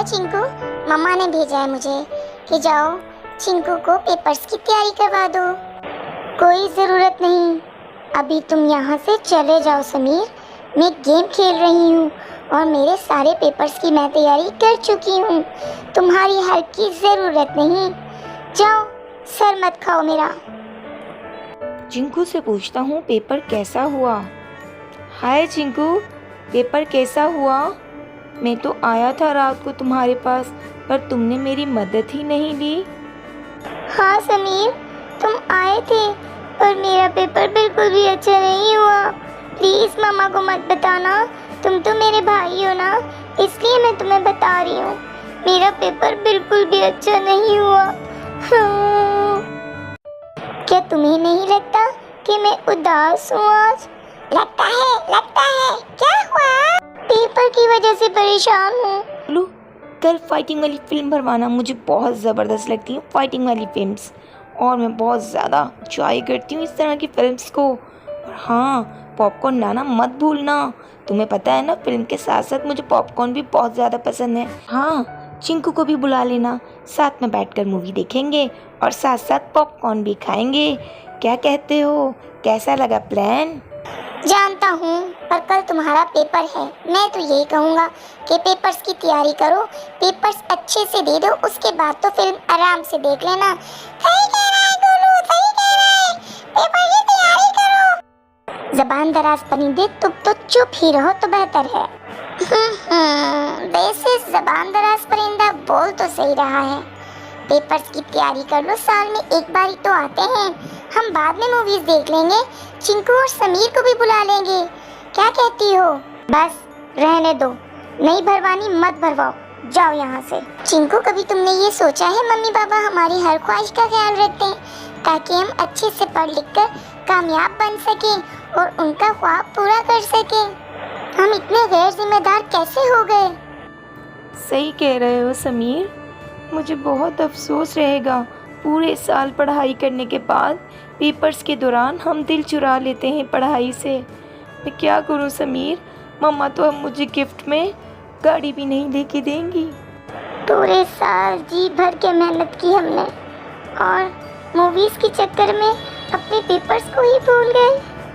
चिंकू, मम्मा ने भेजा है मुझे कि जाओ चिंकू को पेपर्स की तैयारी करवा दो। कोई ज़रूरत नहीं, अभी तुम यहाँ से चले जाओ समीर। मैं गेम खेल रही हूँ और मेरे सारे पेपर्स की मैं तैयारी कर चुकी हूँ। तुम्हारी हेल्प की ज़रूरत नहीं। जाओ, सर मत खाओ मेरा। चिंकू से पूछता हूँ पेपर कैसा हुआ। हाय चिंकू, पेपर कैसा हुआ? मैं तो आया था रात को तुम्हारे पास, पर तुमने मेरी मदद ही नहीं ली। हाँ समीर, तुम आए थे पर मेरा पेपर बिल्कुल भी अच्छा नहीं हुआ। प्लीज़ मम्मा को मत बताना, तुम तो मेरे भाई हो ना, इसलिए मैं तुम्हें बता रही हूँ। मेरा पेपर बिल्कुल भी अच्छा नहीं हुआ। हाँ। क्या तुम्हें नहीं लगता कि मैं उदास हूँ आज? लगता है। क्या हुआ? पेपर की वजह से परेशान हूँ। बोलो, कल फाइटिंग वाली फिल्म भरवाना। मुझे बहुत ज़बरदस्त लगती हैं फाइटिंग वाली फिल्म्स, और मैं बहुत ज़्यादा इंजॉय करती हूँ इस तरह की फिल्म्स को। और हाँ, पॉपकॉर्न लाना मत भूलना। तुम्हें पता है ना, फिल्म के साथ साथ मुझे पॉपकॉर्न भी बहुत ज़्यादा पसंद है। हाँ, चिंकू को भी बुला लेना, साथ में बैठकर मूवी देखेंगे और साथ साथ पॉपकॉर्न भी खाएंगे। क्या कहते हो, कैसा लगा प्लान? जानता हूँ, पर कल तुम्हारा पेपर है। मैं तो यही कहूँगा कि पेपर्स की तैयारी करो, पेपर्स अच्छे से दे दो, उसके बाद तो फिल्म आराम से देख लेना। सही कह रहा है गोलू, सही कह रहा है। पेपर की तैयारी करो। ज़बान दराज परिंदे, तुम तो चुप ही रहो तो बेहतर है। वैसे ज़बान दराज परिंदा बोल तो सही रहा है। पेपर्स की तैयारी कर लो, साल में एक बार ही तो आते हैं। हम बाद में मूवीज देख लेंगे, चिंकू और समीर को भी बुला लेंगे। क्या कहती हो? बस रहने दो, नहीं भरवानी मत भरवाओ, जाओ यहाँ से। चिंकू, कभी तुमने ये सोचा है मम्मी पापा हमारी हर ख्वाहिश का ख्याल रखते हैं ताकि हम अच्छे से पढ़ लिख कर कामयाब बन सकें और उनका ख्वाब पूरा कर सकें? हम इतने गैर जिम्मेदार कैसे हो गए? सही कह रहे हो समीर, मुझे बहुत अफसोस रहेगा। पूरे साल पढ़ाई करने के बाद पेपर्स के दौरान हम दिल चुरा लेते हैं पढ़ाई से। मैं क्या करूं समीर, मम्मा तो अब मुझे गिफ्ट में गाड़ी भी नहीं लेके देंगी। पूरे साल जी भर के मेहनत की हमने और मूवीज के चक्कर में अपने पेपर्स को ही भूल गए।